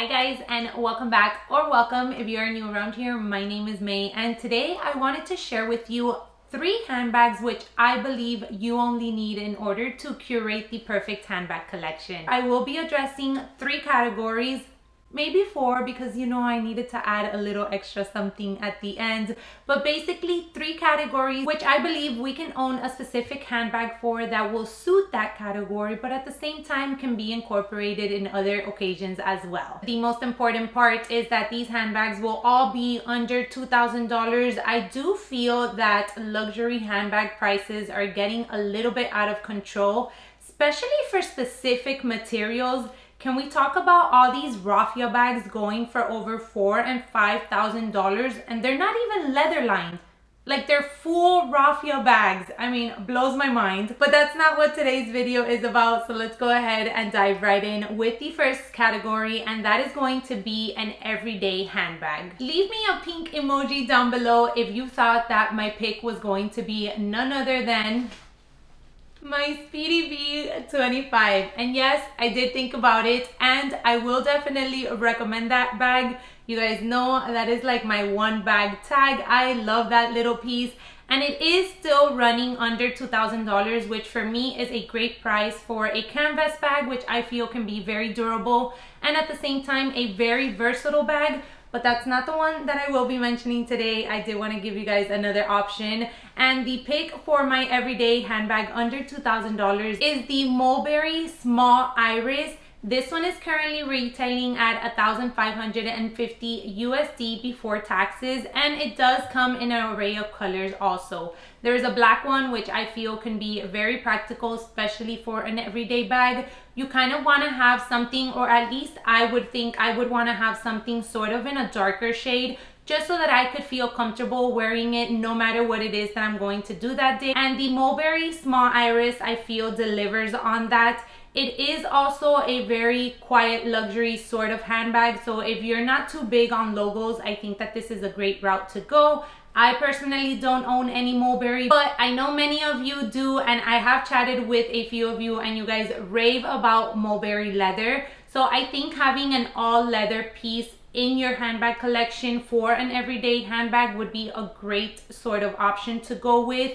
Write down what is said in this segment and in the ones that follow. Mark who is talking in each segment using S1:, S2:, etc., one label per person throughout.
S1: Hi guys, and welcome back, or welcome if you're new around here. My name is May, and today I wanted to share with you 3 handbags which I believe you only need in order to curate the perfect handbag collection. I will be addressing 3 categories, maybe 4, because I needed to add a little extra something at the end, but basically 3 categories which I believe we can own a specific handbag for that will suit that category, but at the same time can be incorporated in other occasions as well. The most important part is that these handbags will all be under $2,000. I do feel that luxury handbag prices are getting a little bit out of control, especially for specific materials. Can we talk about all these raffia bags going for over $4,000 and $5,000, and they're not even leather lined? Like, they're full raffia bags. I mean, blows my mind. But that's not what today's video is about, so let's go ahead and dive right in with the first category, and that is going to be an everyday handbag. Leave me a pink emoji down below if you thought that my pick was going to be none other than my Speedy B 25. And yes, I did think about it, and I will definitely recommend that bag. You guys know that is like my one bag tag. I love that little piece, and it is still running under $2,000, which for me is a great price for a canvas bag, which I feel can be very durable and at the same time a very versatile bag. But that's not the one that I will be mentioning today. I did want to give you guys another option. And the pick for my everyday handbag under $2,000 is the Mulberry Small Iris. This one is currently retailing at $1,550 USD before taxes, and it does come in an array of colors also. There's a black one which I feel can be very practical, especially for an everyday bag. You kind of want to have something, or at least I would think I would want to have something sort of in a darker shade, just so that I could feel comfortable wearing it no matter what it is that I'm going to do that day. And the Mulberry Small Iris, I feel, delivers on that. It is also a very quiet luxury sort of handbag, so if you're not too big on logos, I think that this is a great route to go. I personally don't own any Mulberry, but I know many of you do, and I have chatted with a few of you and you guys rave about Mulberry leather. So I think having an all leather piece in your handbag collection for an everyday handbag would be a great sort of option to go with.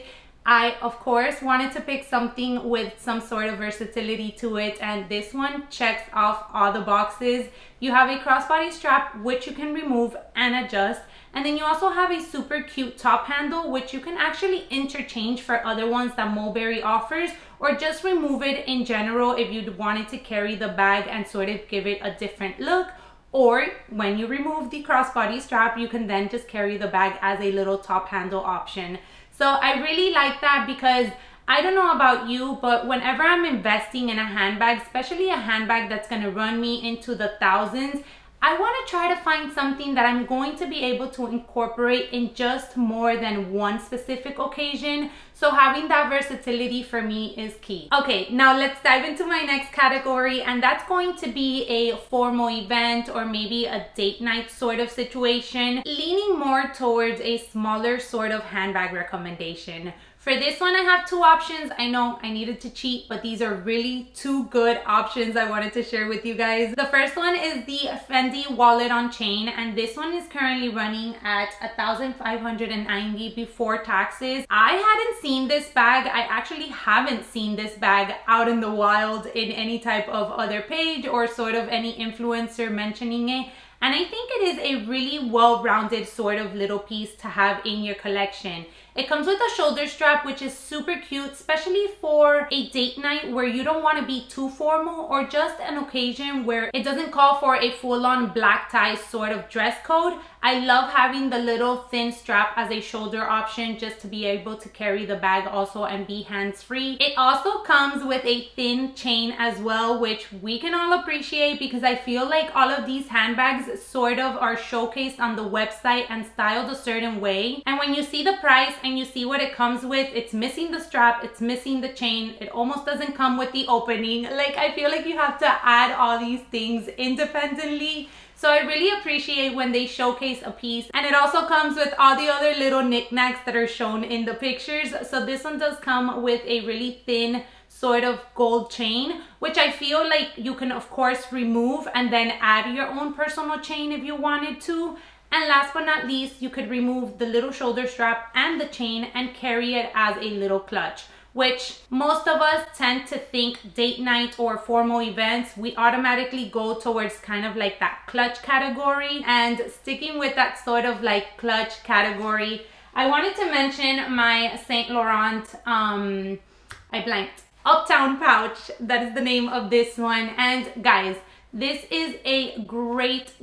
S1: I, of course, wanted to pick something with some sort of versatility to it, and this one checks off all the boxes. You have a crossbody strap, which you can remove and adjust, and then you also have a super cute top handle, which you can actually interchange for other ones that Mulberry offers, or just remove it in general if you wanted to carry the bag and sort of give it a different look. Or when you remove the crossbody strap, you can then just carry the bag as a little top handle option. So I really like that, because I don't know about you, but whenever I'm investing in a handbag, especially a handbag that's going to run me into the thousands, I want to try to find something that I'm going to be able to incorporate in just more than one specific occasion. So having that versatility for me is key. Okay, now let's dive into my next category, and that's going to be a formal event or maybe a date night sort of situation, leaning more towards a smaller sort of handbag recommendation. For this one, I have 2 options. I know I needed to cheat, but these are really 2 good options I wanted to share with you guys. The first one is the Fendi wallet on chain, and this one is currently running at $1,590 before taxes. I hadn't seen this bag. I actually haven't seen this bag out in the wild in any type of other page or sort of any influencer mentioning it. And I think it is a really well-rounded sort of little piece to have in your collection. It comes with a shoulder strap, which is super cute, especially for a date night where you don't want to be too formal, or just an occasion where it doesn't call for a full-on black tie sort of dress code. I love having the little thin strap as a shoulder option, just to be able to carry the bag also and be hands-free. It also comes with a thin chain as well, which we can all appreciate, because I feel like all of these handbags sort of are showcased on the website and styled a certain way. And when you see the price and you see what it comes with, it's missing the strap, it's missing the chain, it almost doesn't come with the opening. Like, I feel like you have to add all these things independently. So I really appreciate when they showcase a piece, and it also comes with all the other little knickknacks that are shown in the pictures. So this one does come with a really thin sort of gold chain, which I feel like you can of course remove and then add your own personal chain if you wanted to. And last but not least, you could remove the little shoulder strap and the chain and carry it as a little clutch, which most of us tend to think date night or formal events, we automatically go towards kind of like that clutch category. And sticking with that sort of like clutch category, I wanted to mention my Saint Laurent, I blanked, Uptown pouch. That is the name of this one. And guys, this is a great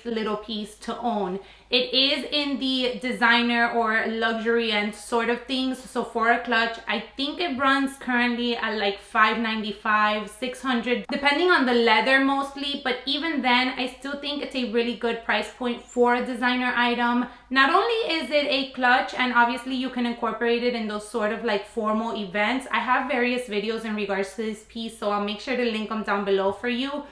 S1: little piece to own. It is in the designer or luxury end sort of things. So for a clutch, I think it runs currently at like $595, $600, depending on the leather mostly. But even then, I still think it's a really good price point for a designer item. Not only is it a clutch, and obviously you can incorporate it in those sort of like formal events. I have various videos in regards to this piece, so I'll make sure to link them down below for you.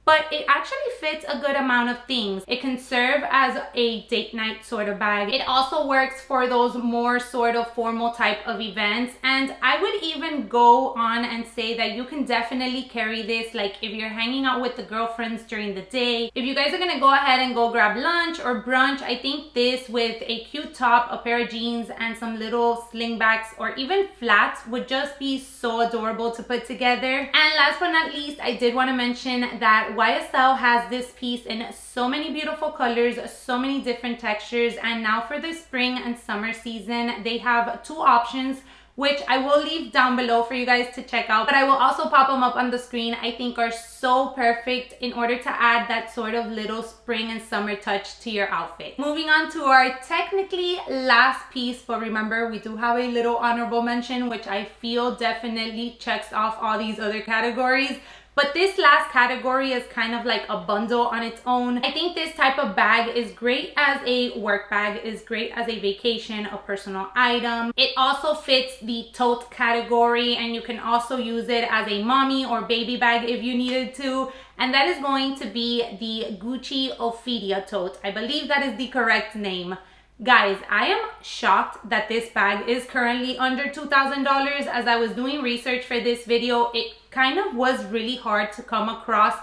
S1: But it actually fits a good amount of things. It can serve as a date night sort of bag. It also works for those more sort of formal type of events. And I would even go on and say that you can definitely carry this like if you're hanging out with the girlfriends during the day. If you guys are gonna go ahead and go grab lunch or brunch, I think this with a cute top, a pair of jeans, and some little slingbacks or even flats would just be so adorable to put together. And last but not least, I did want to mention that YSL has this piece in so many beautiful colors, so many different textures, and now for the spring and summer season, they have two options, which I will leave down below for you guys to check out, but I will also pop them up on the screen. I think are so perfect in order to add that sort of little spring and summer touch to your outfit. Moving on to our technically last piece, but remember we do have a little honorable mention, which I feel definitely checks off all these other categories. But this last category is kind of like a bundle on its own. I think this type of bag is great as a work bag, is great as a vacation, a personal item. It also fits the tote category, and you can also use it as a mommy or baby bag if you needed to. And that is going to be the Gucci Ophidia tote. I believe that is the correct name. Guys, I am shocked that this bag is currently under $2,000. As I was doing research for this video, it kind of was really hard to come across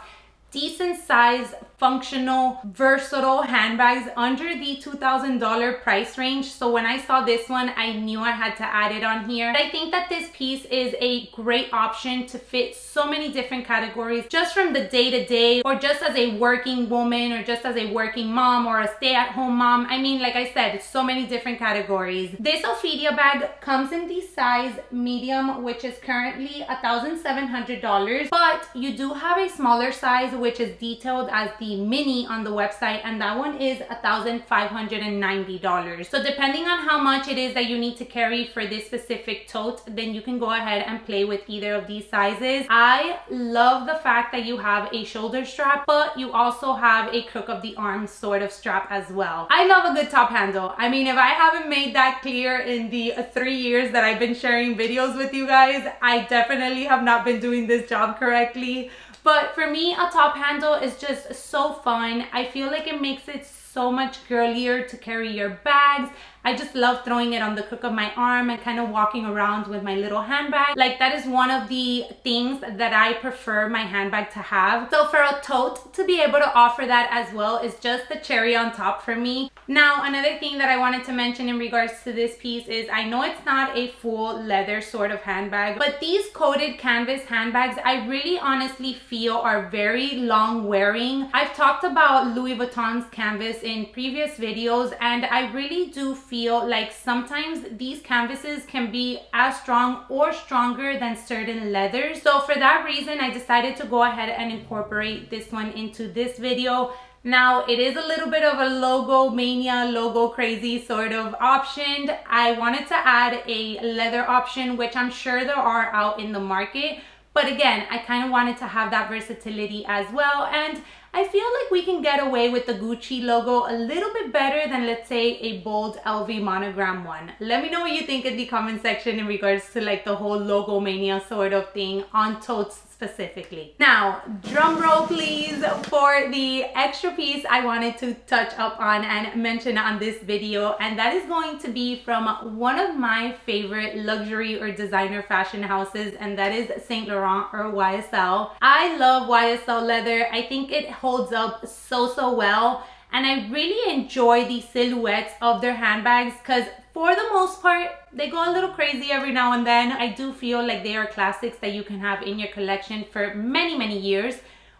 S1: decent size, functional, versatile handbags under the $2,000 price range. So when I saw this one, I knew I had to add it on here. I think that this piece is a great option to fit so many different categories, just from the day-to-day, or just as a working woman, or just as a working mom, or a stay-at-home mom. I mean, like I said, so many different categories. This Ophidia bag comes in the size medium, which is currently $1,700, but you do have a smaller size, which is detailed as the mini on the website, and that one is $1,590. So depending on how much it is that you need to carry for this specific tote, then you can go ahead and play with either of these sizes. I love the fact that you have a shoulder strap, but you also have a crook of the arm sort of strap as well. I love a good top handle. I mean, if I haven't made that clear in the 3 years that I've been sharing videos with you guys, I definitely have not been doing this job correctly. But for me, a top handle is just so fun. I feel like it makes it so much girlier to carry your bags. I just love throwing it on the crook of my arm and kind of walking around with my little handbag. Like, that is one of the things that I prefer my handbag to have. So for a tote to be able to offer that as well is just the cherry on top for me. Now, another thing that I wanted to mention in regards to this piece is, I know it's not a full leather sort of handbag, but these coated canvas handbags, I really honestly feel are very long wearing. I've talked about Louis Vuitton's canvas in previous videos, and I really do feel like sometimes these canvases can be as strong or stronger than certain leathers. So for that reason, I decided to go ahead and incorporate this one into this video. Now, it is a little bit of a logo mania, logo crazy sort of option. I wanted to add a leather option, which I'm sure there are out in the market. But again, I kind of wanted to have that versatility as well. And I feel like we can get away with the Gucci logo a little bit better than, let's say, a bold LV monogram one. Let me know what you think in the comment section in regards to like the whole logo mania sort of thing on totes specifically. Now, drum roll please for the extra piece I wanted to touch up on and mention on this video, and that is going to be from one of my favorite luxury or designer fashion houses, and that is Saint Laurent or YSL. I love YSL leather. I think it holds up so well, and I really enjoy the silhouettes of their handbags because for the most part, they go a little crazy every now and then. I do feel like they are classics that you can have in your collection for many years.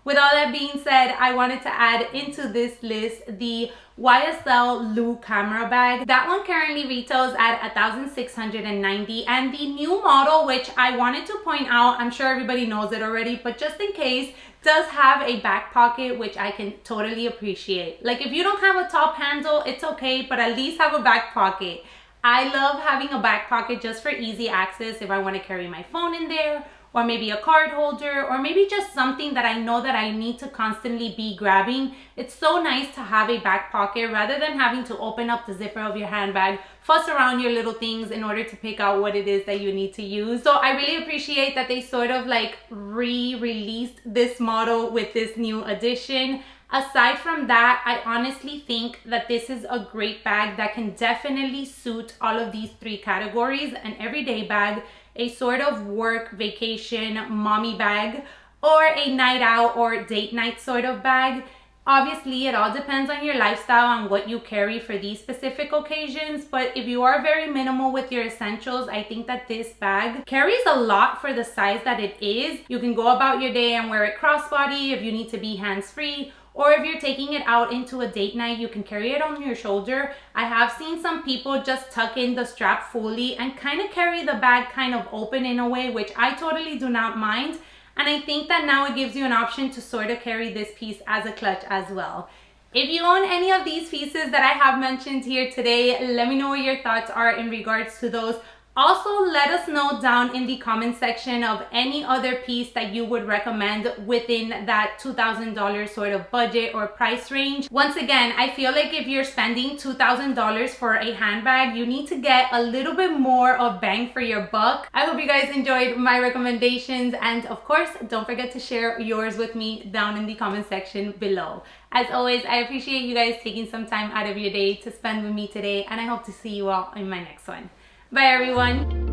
S1: With all that being said, I wanted to add into this list the YSL Lou camera bag. That one currently retails at $1,690, and the new model, which I wanted to point out, I'm sure everybody knows it already, but just in case, does have a back pocket, which I can totally appreciate. Like if you don't have a top handle, it's okay, but at least have a back pocket. I love having a back pocket just for easy access if I want to carry my phone in there, or maybe a card holder, or maybe just something that I know that I need to constantly be grabbing. It's so nice to have a back pocket rather than having to open up the zipper of your handbag, fuss around your little things in order to pick out what it is that you need to use. So I really appreciate that they sort of like re-released this model with this new edition. Aside from that, I honestly think that this is a great bag that can definitely suit all of these three categories: an everyday bag, a sort of work, vacation, mommy bag, or a night out or date night sort of bag. Obviously, it all depends on your lifestyle and what you carry for these specific occasions, but if you are very minimal with your essentials, I think that this bag carries a lot for the size that it is. You can go about your day and wear it crossbody if you need to be hands-free, or if you're taking it out into a date night, you can carry it on your shoulder. I have seen some people just tuck in the strap fully and kind of carry the bag kind of open in a way, which I totally do not mind. And I think that now it gives you an option to sort of carry this piece as a clutch as well. If you own any of these pieces that I have mentioned here today, let me know what your thoughts are in regards to those. Also, let us know down in the comment section of any other piece that you would recommend within that $2,000 sort of budget or price range. Once again, I feel like if you're spending $2,000 for a handbag, you need to get a little bit more of bang for your buck. I hope you guys enjoyed my recommendations, and of course, don't forget to share yours with me down in the comment section below. As always, I appreciate you guys taking some time out of your day to spend with me today, and I hope to see you all in my next one. Bye everyone.